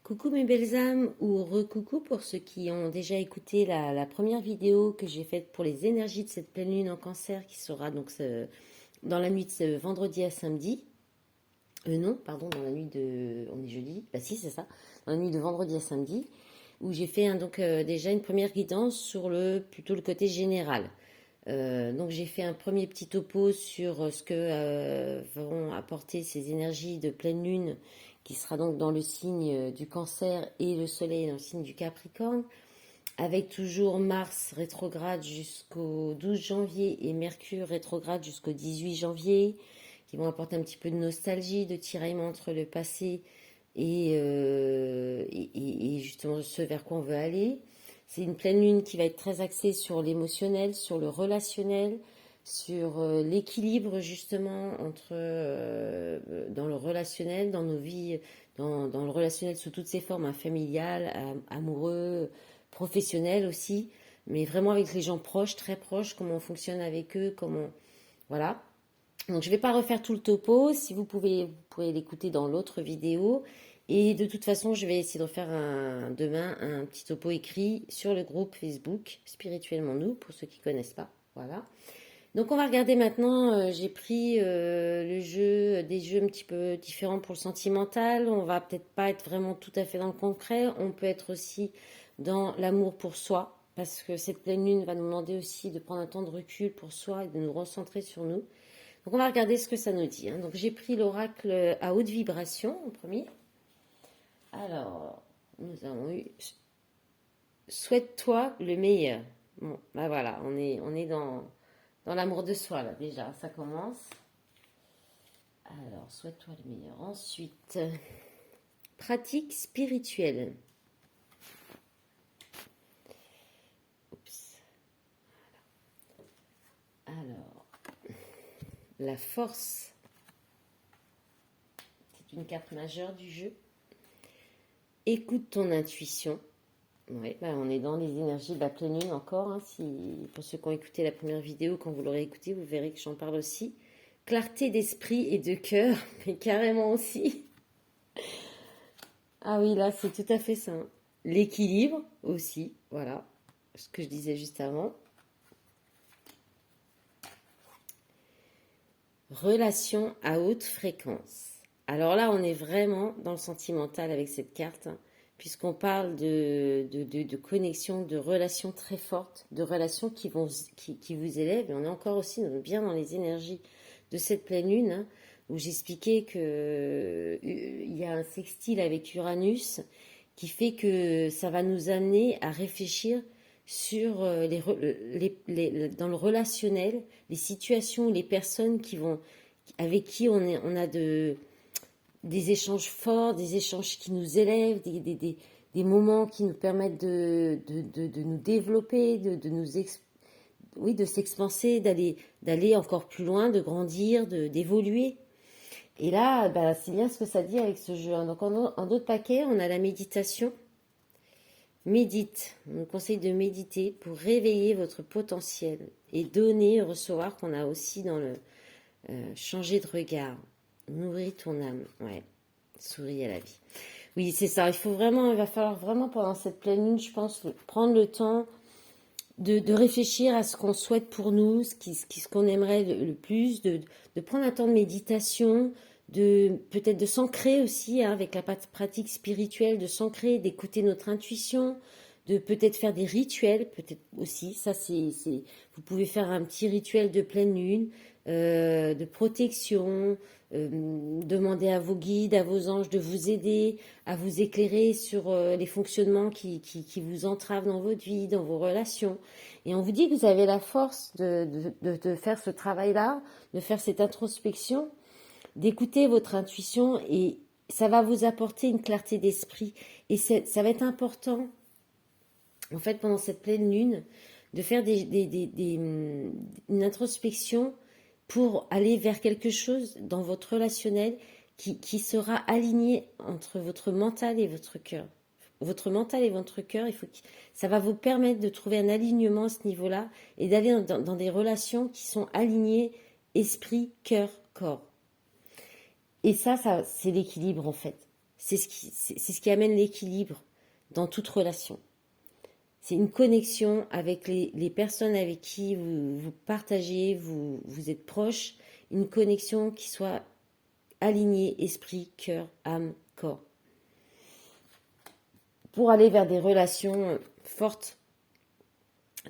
Coucou mes belles âmes ou recoucou pour ceux qui ont déjà écouté la première vidéo que j'ai faite pour les énergies de cette pleine lune en cancer qui sera donc dans la nuit de ce vendredi à samedi. Non, pardon, dans la nuit de... On est jeudi. Bah si, c'est ça. Dans la nuit de vendredi à samedi où j'ai fait déjà une première guidance sur plutôt le côté général. Donc j'ai fait un premier petit topo sur ce que vont apporter ces énergies de pleine lune qui sera donc dans le signe du cancer et le soleil dans le signe du capricorne, avec toujours Mars rétrograde jusqu'au 12 janvier et Mercure rétrograde jusqu'au 18 janvier, qui vont apporter un petit peu de nostalgie, de tiraillement entre le passé et justement ce vers quoi on veut aller. C'est une pleine lune qui va être très axée sur l'émotionnel, sur le relationnel, sur l'équilibre justement dans le relationnel, dans nos vies, dans le relationnel sous toutes ses formes, hein, familial, amoureux, professionnel aussi, mais vraiment avec les gens proches, très proches, comment on fonctionne avec eux, comment... Voilà. Donc je ne vais pas refaire tout le topo, si vous pourrez l'écouter dans l'autre vidéo. Et de toute façon, je vais essayer de refaire demain un petit topo écrit sur le groupe Facebook Spirituellement Nous, pour ceux qui ne connaissent pas. Voilà. Donc on va regarder maintenant, j'ai pris des jeux un petit peu différents pour le sentimental. On va peut-être pas être vraiment tout à fait dans le concret. On peut être aussi dans l'amour pour soi, parce que cette pleine lune va nous demander aussi de prendre un temps de recul pour soi et de nous recentrer sur nous. Donc on va regarder ce que ça nous dit. Donc j'ai pris l'oracle à haute vibration en premier. Alors, nous avons eu souhaite-toi le meilleur. Bon, bah voilà, on est dans l'amour de soi là déjà, ça commence. Alors, souhaite-toi le meilleur. Ensuite, pratique spirituelle. Oups. Alors, la force. C'est une carte majeure du jeu. Écoute ton intuition. Oui, bah on est dans les énergies de la pleine lune encore. Hein, pour ceux qui ont écouté la première vidéo, quand vous l'aurez écouté, vous verrez que j'en parle aussi. Clarté d'esprit et de cœur, mais carrément aussi. Ah oui, là, c'est tout à fait ça. Hein. L'équilibre aussi, voilà, ce que je disais juste avant. Relation à haute fréquence. Alors là, on est vraiment dans le sentimental avec cette carte. Hein, puisqu'on parle de connexion, de relations très fortes, de relations qui vous élèvent. Et on est encore aussi bien dans les énergies de cette pleine lune, hein, où j'expliquais qu'il y a un sextile avec Uranus qui fait que ça va nous amener à réfléchir sur dans le relationnel, les situations, les personnes avec qui on a des échanges forts, des échanges qui nous élèvent, des moments qui nous permettent de nous développer, de s'expanser, d'aller encore plus loin, de grandir, d'évoluer. Et là, bah, c'est bien ce que ça dit avec ce jeu. Hein. Donc en d'autres paquets, on a la méditation. Médite. On nous conseille de méditer pour réveiller votre potentiel et donner et recevoir qu'on a aussi dans le changer de regard. Nourris ton âme, ouais. Souris à la vie. Oui, c'est ça. Il va falloir vraiment pendant cette pleine lune, je pense, prendre le temps de réfléchir à ce qu'on souhaite pour nous, ce qu'on aimerait le plus, de prendre un temps de méditation, peut-être de s'ancrer aussi hein, avec la pratique spirituelle, de s'ancrer, d'écouter notre intuition, de peut-être faire des rituels, peut-être aussi. Ça, vous pouvez faire un petit rituel de pleine lune, de protection, demander à vos guides, à vos anges de vous aider, à vous éclairer sur les fonctionnements qui vous entravent dans votre vie, dans vos relations. Et on vous dit que vous avez la force de faire ce travail-là, de faire cette introspection, d'écouter votre intuition et ça va vous apporter une clarté d'esprit. Et ça va être important, en fait, pendant cette pleine lune, de faire une introspection pour aller vers quelque chose dans votre relationnel qui sera aligné entre votre mental et votre cœur. Votre mental et votre cœur, ça va vous permettre de trouver un alignement à ce niveau-là et d'aller dans des relations qui sont alignées esprit, cœur, corps. Et ça c'est l'équilibre en fait. C'est ce qui amène l'équilibre dans toute relation. C'est une connexion avec les personnes avec qui vous partagez, vous êtes proches, une connexion qui soit alignée, esprit, cœur, âme, corps. Pour aller vers des relations fortes,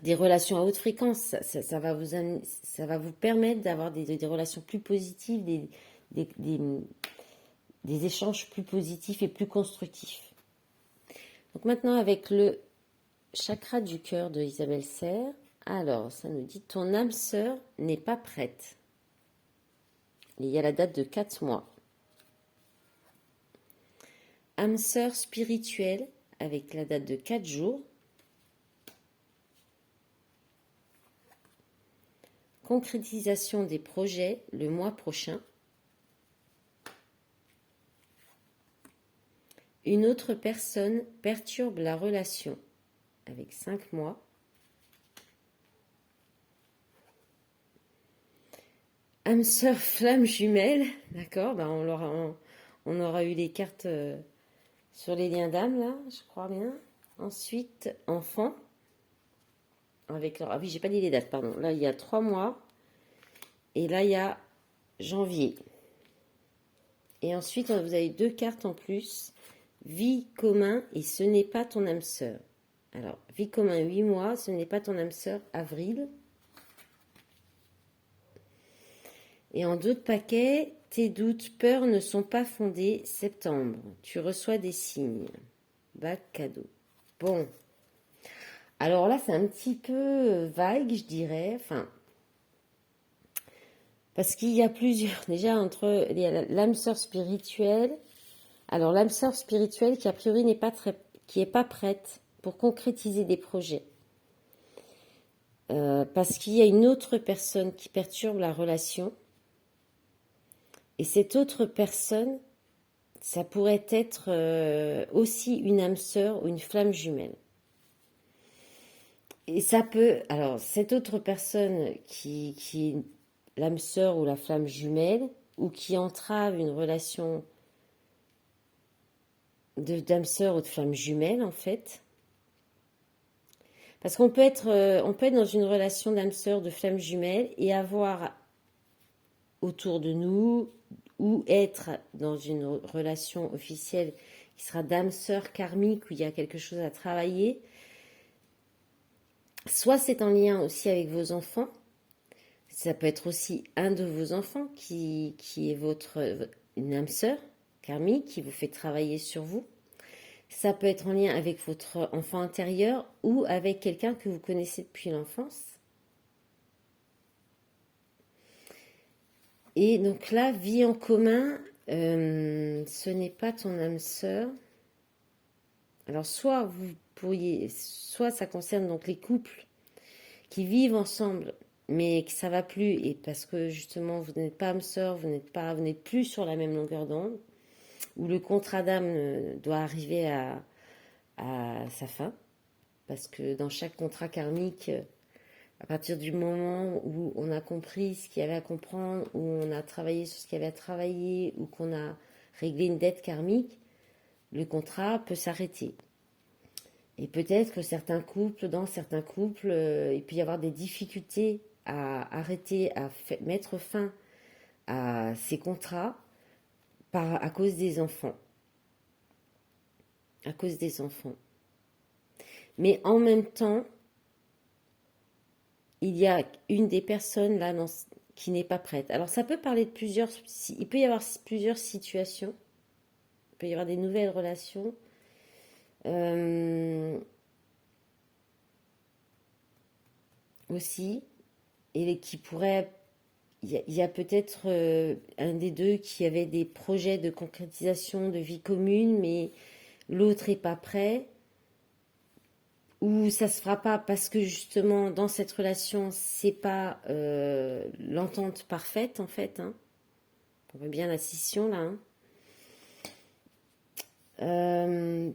des relations à haute fréquence, ça va vous permettre d'avoir des relations plus positives, des échanges plus positifs et plus constructifs. Donc maintenant, avec le chakra du cœur de Isabelle Serre, alors ça nous dit ton âme sœur n'est pas prête. Il y a la date de 4 mois. Âme sœur spirituelle avec la date de 4 jours. Concrétisation des projets le mois prochain. Une autre personne perturbe la relation avec 5 mois. Âme sœur flamme jumelle, d'accord, ben on aura eu les cartes sur les liens d'âme là, je crois bien. Ensuite, enfant. Avec leur... Ah oui, j'ai pas dit les dates, pardon. Là, il y a 3 mois. Et là, il y a janvier. Et ensuite, vous avez 2 cartes en plus. Vie commun et ce n'est pas ton âme sœur. Alors, vie commun 8 mois, ce n'est pas ton âme sœur, avril. Et en d'autres paquets, tes doutes, peurs ne sont pas fondés, septembre. Tu reçois des signes. Bac cadeau. Bon. Alors là, c'est un petit peu vague, je dirais. Enfin, parce qu'il y a plusieurs. Déjà, entre l'âme sœur spirituelle. Alors, l'âme sœur spirituelle qui, a priori, qui est pas prête pour concrétiser des projets. Parce qu'il y a une autre personne qui perturbe la relation. Et cette autre personne, ça pourrait être aussi une âme sœur ou une flamme jumelle. Et ça peut... Alors, cette autre personne qui est l'âme sœur ou la flamme jumelle, ou qui entrave une relation d'âme sœur ou de flamme jumelle, en fait. Parce qu'on peut être dans une relation d'âme sœur, de flamme jumelle, et avoir autour de nous, ou être dans une relation officielle qui sera d'âme sœur karmique, où il y a quelque chose à travailler. Soit c'est en lien aussi avec vos enfants, ça peut être aussi un de vos enfants qui est une âme sœur karmique qui vous fait travailler sur vous. Ça peut être en lien avec votre enfant intérieur ou avec quelqu'un que vous connaissez depuis l'enfance. Et donc là, vie en commun, ce n'est pas ton âme sœur. Alors soit ça concerne donc les couples qui vivent ensemble, mais que ça va plus, et parce que justement vous n'êtes pas âme sœur, vous n'êtes plus sur la même longueur d'onde, où le contrat d'âme doit arriver à sa fin, parce que dans chaque contrat karmique, à partir du moment où on a compris ce qu'il y avait à comprendre, où on a travaillé sur ce qu'il y avait à travailler, ou qu'on a réglé une dette karmique, le contrat peut s'arrêter. Et peut-être que dans certains couples, il peut y avoir des difficultés à arrêter, mettre fin à ces contrats à cause des enfants. À cause des enfants. Mais en même temps, il y a une des personnes là qui n'est pas prête. Alors ça peut parler de il peut y avoir plusieurs situations. Il peut y avoir des nouvelles relations. Aussi, et qui pourrait... Il y a peut-être un des deux qui avait des projets de concrétisation de vie commune, mais l'autre n'est pas prêt, ou ça se fera pas parce que justement dans cette relation c'est pas l'entente parfaite en fait. Hein. On voit bien la scission là. Hein.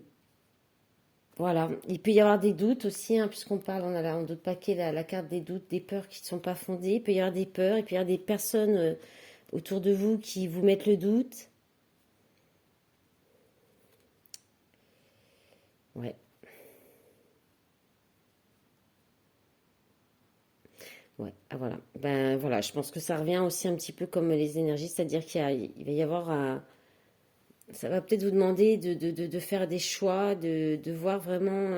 Voilà, il peut y avoir des doutes aussi, hein, puisqu'on parle, on a là en d'autres paquets la carte des doutes, des peurs qui ne sont pas fondées. Il peut y avoir des peurs, et puis il y avoir des personnes autour de vous qui vous mettent le doute. Ouais. Ouais, ah voilà. Ben voilà, je pense que ça revient aussi un petit peu comme les énergies, c'est-à-dire il va y avoir ça va peut-être vous demander de faire des choix, de voir vraiment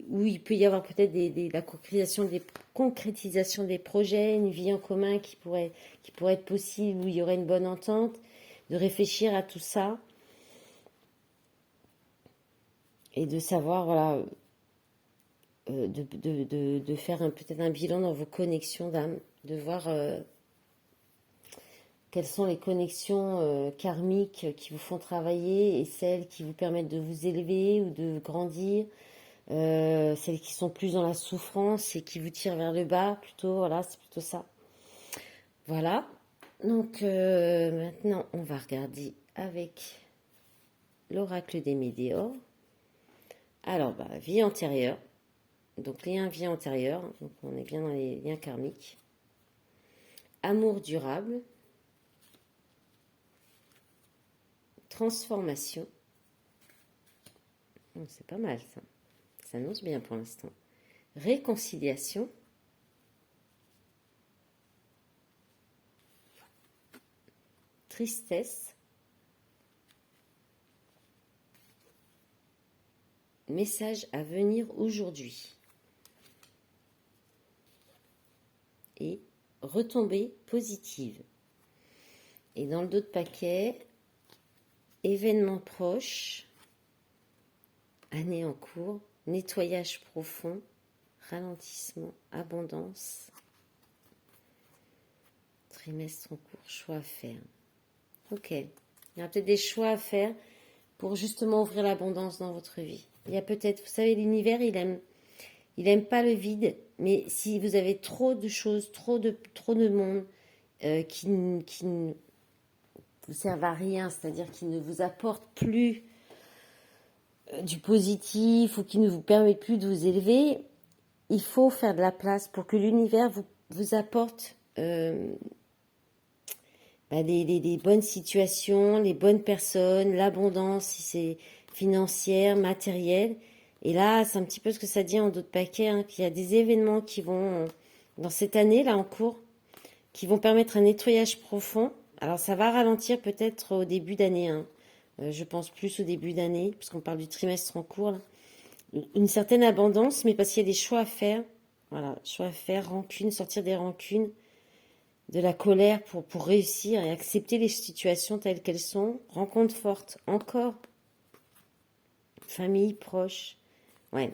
où il peut y avoir peut-être la concrétisation des projets, une vie en commun qui pourrait être possible, où il y aurait une bonne entente, de réfléchir à tout ça et de savoir, voilà, de faire peut-être un bilan dans vos connexions d'âme, de voir quelles sont les connexions karmiques qui vous font travailler et celles qui vous permettent de vous élever ou de grandir, celles qui sont plus dans la souffrance et qui vous tirent vers le bas, plutôt, voilà, c'est plutôt ça. Voilà, donc maintenant on va regarder avec l'oracle des météores. Alors, bah, vie antérieure, donc lien vie antérieure, donc on est bien dans les liens karmiques. Amour durable, transformation. Oh, c'est pas mal ça. Ça s'annonce bien pour l'instant. Réconciliation. Tristesse. Message à venir aujourd'hui. Et retombée positive. Et dans le dos de paquet, événements proches, année en cours, nettoyage profond, ralentissement, abondance, trimestre en cours, choix à faire. Ok, il y a peut-être des choix à faire pour justement ouvrir l'abondance dans votre vie. Il y a peut-être, vous savez, l'univers, il aime pas le vide, mais si vous avez trop de choses, trop de monde qui ne vous servent à rien, c'est-à-dire qui ne vous apportent plus du positif ou qui ne vous permet plus de vous élever, il faut faire de la place pour que l'univers vous apporte les bonnes situations, les bonnes personnes, l'abondance, si c'est financière, matérielle. Et là, c'est un petit peu ce que ça dit en d'autres paquets, hein, qu'il y a des événements qui vont, dans cette année, là, en cours, qui vont permettre un nettoyage profond. Alors, ça va ralentir peut-être au début d'année, hein. Je pense plus au début d'année, puisqu'on parle du trimestre en cours, là. Une certaine abondance, mais parce qu'il y a des choix à faire. Voilà, choix à faire, rancune, sortir des rancunes, de la colère pour réussir et accepter les situations telles qu'elles sont. Rencontre forte, encore. Famille, proche. Ouais,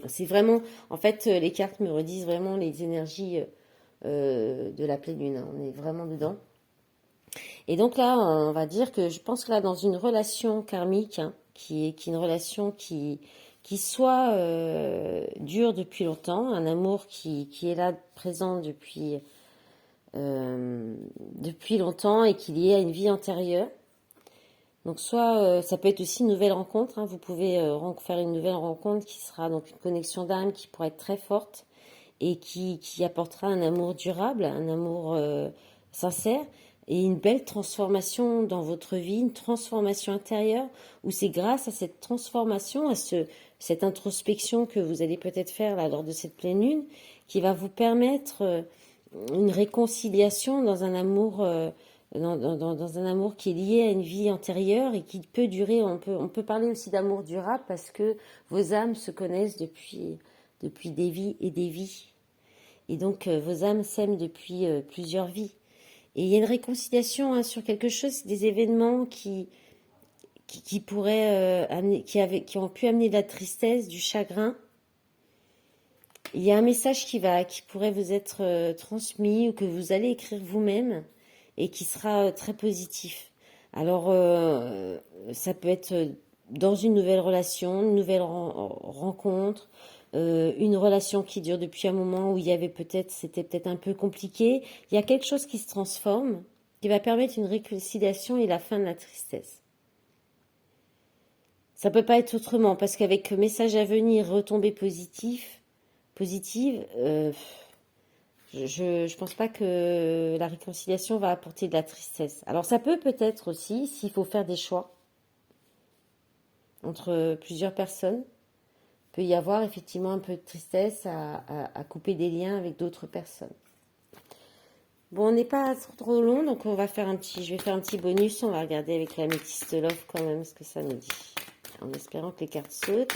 c'est vraiment... En fait, les cartes me redisent vraiment les énergies de la pleine lune, hein. On est vraiment dedans. Et donc là, on va dire que je pense que là, dans une relation karmique, hein, qui est une relation qui soit dure depuis longtemps, un amour qui est là présent depuis longtemps et qui est lié à une vie antérieure. Donc soit ça peut être aussi une nouvelle rencontre, hein. Vous pouvez faire une nouvelle rencontre qui sera donc une connexion d'âme qui pourrait être très forte et qui apportera un amour durable, un amour sincère et une belle transformation dans votre vie, une transformation intérieure où c'est grâce à cette transformation, cette introspection que vous allez peut-être faire là, lors de cette pleine lune qui va vous permettre une réconciliation dans un amour dans un amour qui est lié à une vie antérieure et qui peut durer. On peut parler aussi d'amour durable parce que vos âmes se connaissent depuis des vies et des vies. Et donc vos âmes s'aiment depuis plusieurs vies. Et il y a une réconciliation, hein, sur quelque chose, des événements qui pourraient qui ont pu amener de la tristesse, du chagrin. Il y a un message qui pourrait vous être transmis ou que vous allez écrire vous-même et qui sera très positif. Alors, ça peut être dans une nouvelle relation, une nouvelle rencontre, une relation qui dure depuis un moment où c'était peut-être un peu compliqué. Il y a quelque chose qui se transforme, qui va permettre une réconciliation et la fin de la tristesse. Ça peut pas être autrement, parce qu'avec message à venir, retombée positive, je pense pas que la réconciliation va apporter de la tristesse. Alors ça peut peut-être aussi, s'il faut faire des choix, entre plusieurs personnes. Il peut y avoir effectivement un peu de tristesse à couper des liens avec d'autres personnes. Bon, on n'est pas trop long, donc on va faire je vais faire un petit bonus. On va regarder avec la métiste love quand même ce que ça nous dit. En espérant que les cartes sautent.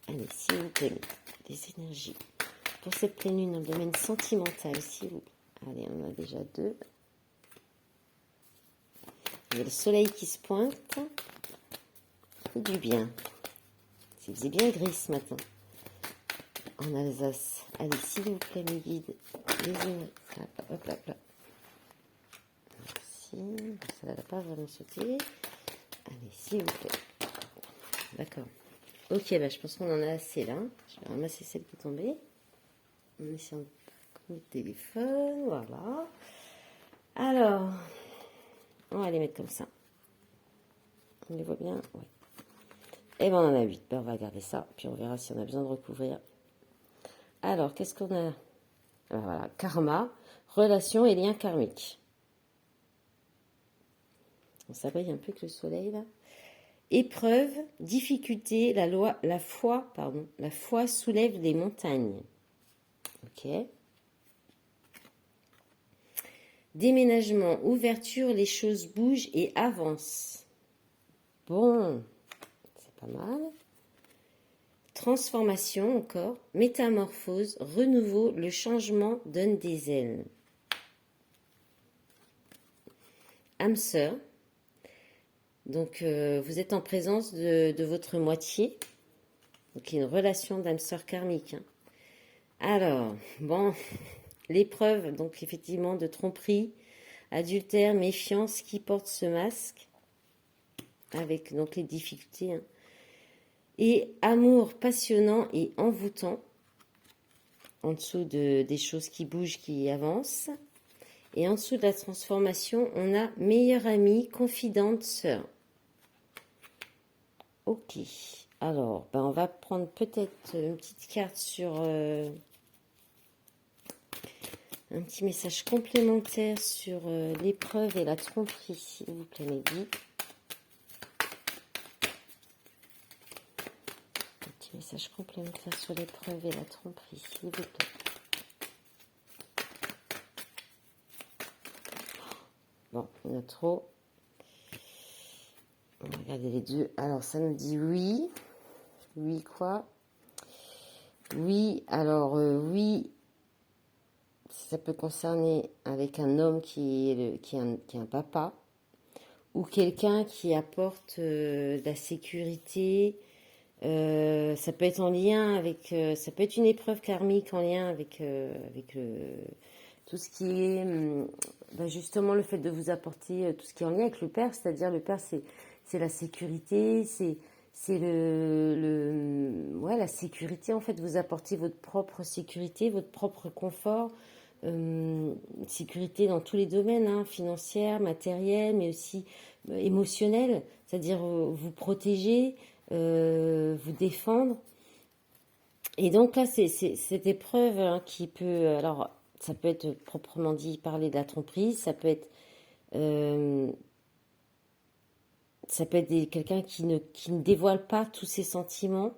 Allez, s'il vous plaît, des énergies. Pour cette pleine lune dans le domaine sentimental, s'il vous plaît. Allez, on a déjà 2. Il y a le soleil qui se pointe. C'est du bien. Il faisait bien gris ce matin. En Alsace. Allez, s'il vous plaît, mes guides. Les énergies. Hop, hop, hop. Merci. Ça ne va pas vraiment sauter. Allez, s'il vous plaît. D'accord. Ok, bah, je pense qu'on en a assez là. Je vais ramasser celle qui est tombée. On est sur le téléphone. Voilà. Alors, on va les mettre comme ça. On les voit bien? Oui. Et ben on en a 8. Ben, on va garder ça. Puis on verra si on a besoin de recouvrir. Alors, qu'est-ce qu'on a? Ben, voilà. Karma, relations et liens karmiques. Ça brille un peu que le soleil là. Épreuve, difficulté, la foi soulève les montagnes. Ok. Déménagement, ouverture, les choses bougent et avancent. Bon, c'est pas mal. Transformation encore, métamorphose, renouveau, le changement donne des ailes. Âme sœur. Donc, vous êtes en présence de votre moitié. Donc, il y a une relation d'âme sœur karmique. Hein. Alors, bon, l'épreuve, donc effectivement, de tromperie, adultère, méfiance, qui porte ce masque, avec donc les difficultés. Hein. Et amour passionnant et envoûtant, en dessous des choses qui bougent, qui avancent. Et en dessous de la transformation, on a meilleure amie, confidente, sœur. Ok. Alors, ben on va prendre peut-être une petite carte sur un petit message complémentaire sur l'épreuve et la tromperie, s'il vous plaît, mes guides. Un petit message complémentaire sur l'épreuve et la tromperie, s'il vous plaît. Bon, il y en a trop. On va regarder les deux. Alors, ça nous dit oui. Oui, quoi? Oui, alors, oui. Ça peut concerner avec un homme qui est un papa. Ou quelqu'un qui apporte de la sécurité. Ça peut être en lien avec... ça peut être une épreuve karmique en lien avec tout ce qui est... justement, le fait de vous apporter tout ce qui est en lien avec le père. C'est-à-dire, le père, c'est la sécurité, c'est la sécurité, en fait, vous apportez votre propre sécurité, votre propre confort, sécurité dans tous les domaines, hein, financière, matérielle, mais aussi émotionnelle, c'est-à-dire vous protéger, vous défendre. Et donc là, c'est cette épreuve hein, qui peut, alors ça peut être proprement dit parler de la tromperie, ça peut être quelqu'un qui ne dévoile pas tous ses sentiments,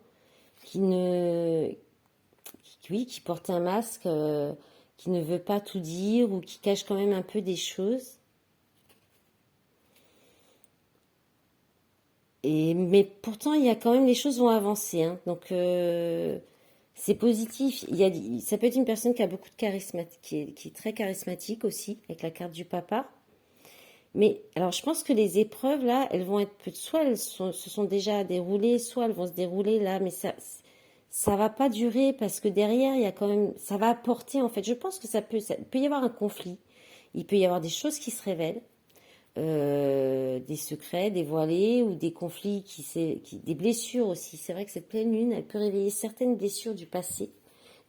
qui porte un masque, qui ne veut pas tout dire ou qui cache quand même un peu des choses. Mais pourtant, il y a quand même, les choses vont avancer. Hein. Donc, c'est positif. Ça peut être une personne qui a beaucoup de charisme, qui est très charismatique aussi, avec la carte du papa. Mais alors, je pense que les épreuves, là, elles vont être... Soit se sont déjà déroulées, soit elles vont se dérouler là. Mais ça va pas durer parce que derrière, il y a quand même... Ça va apporter, en fait. Je pense que ça peut y avoir un conflit. Il peut y avoir des choses qui se révèlent. Des secrets dévoilés ou des conflits, des blessures aussi. C'est vrai que cette pleine lune, elle peut réveiller certaines blessures du passé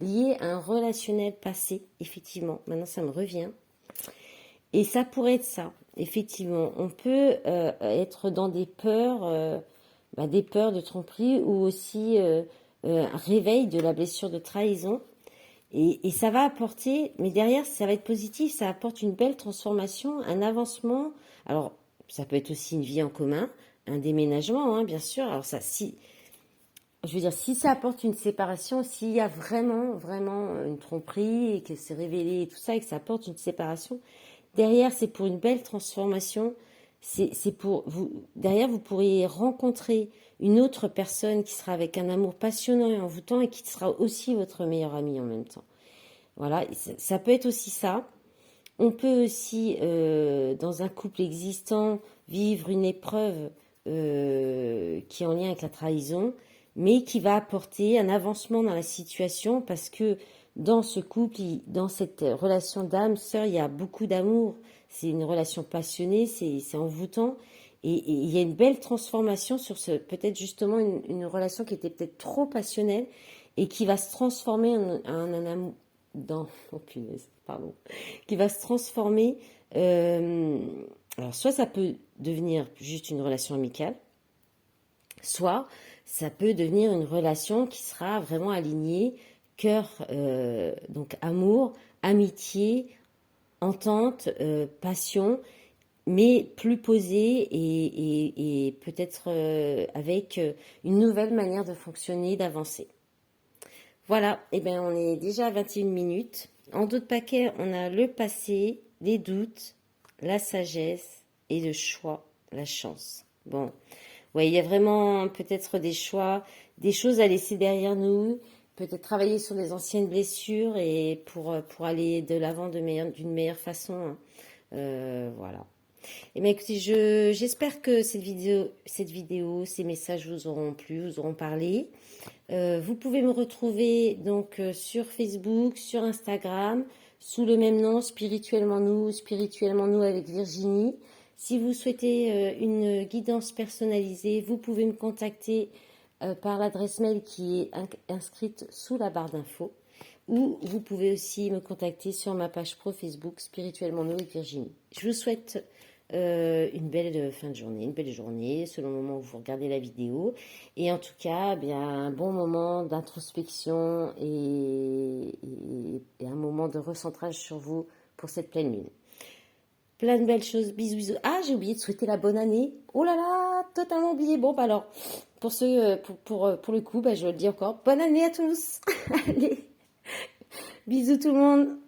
liées à un relationnel passé, effectivement. Maintenant, ça me revient. Et ça pourrait être ça, effectivement. On peut être dans des peurs de tromperie ou aussi un réveil de la blessure de trahison. Et ça va apporter, mais derrière, ça va être positif, ça apporte une belle transformation, un avancement. Alors, ça peut être aussi une vie en commun, un déménagement, hein, bien sûr. Alors ça, si, je veux dire, si ça apporte une séparation, s'il y a vraiment, vraiment une tromperie et que c'est révélé et tout ça, et que ça apporte une séparation, derrière, c'est pour une belle transformation. C'est pour vous. Derrière, vous pourriez rencontrer une autre personne qui sera avec un amour passionnant et envoûtant et qui sera aussi votre meilleur ami en même temps. Voilà, ça peut être aussi ça. On peut aussi, dans un couple existant, vivre une épreuve qui est en lien avec la trahison, mais qui va apporter un avancement dans la situation parce que dans ce couple, dans cette relation d'âme-sœur, il y a beaucoup d'amour. C'est une relation passionnée, c'est envoûtant. Et il y a une belle transformation sur peut-être justement une relation qui était peut-être trop passionnelle et qui va se transformer en un amour oh punaise, pardon, qui va se transformer. Alors soit ça peut devenir juste une relation amicale, soit ça peut devenir une relation qui sera vraiment alignée, cœur, donc amour, amitié, entente, passion, mais plus posée et peut-être avec une nouvelle manière de fonctionner, d'avancer. Voilà, et bien on est déjà à 21 minutes. En d'autres paquets, on a le passé, les doutes, la sagesse et le choix, la chance. Bon, ouais, il y a vraiment peut-être des choix, des choses à laisser derrière nous, peut-être travailler sur les anciennes blessures et pour aller de l'avant d'une meilleure façon, hein. Voilà. Eh bien, écoutez, j'espère que cette vidéo, ces messages vous auront plu, vous auront parlé. Vous pouvez me retrouver donc sur Facebook, sur Instagram, sous le même nom, Spirituellement Nous avec Virginie. Si vous souhaitez une guidance personnalisée, vous pouvez me contacter par l'adresse mail qui est inscrite sous la barre d'infos. Ou vous pouvez aussi me contacter sur ma page pro Facebook Spirituellement Nous avec Virginie. Je vous souhaite une belle fin de journée, une belle journée selon le moment où vous regardez la vidéo. Et en tout cas, bien, un bon moment d'introspection et un moment de recentrage sur vous pour cette pleine lune. Plein de belles choses. Bisous, bisous. Ah, j'ai oublié de souhaiter la bonne année. Oh là là, totalement oublié. Bon, bah alors, pour le coup, bah, je le dis encore. Bonne année à tous. Allez, bisous tout le monde.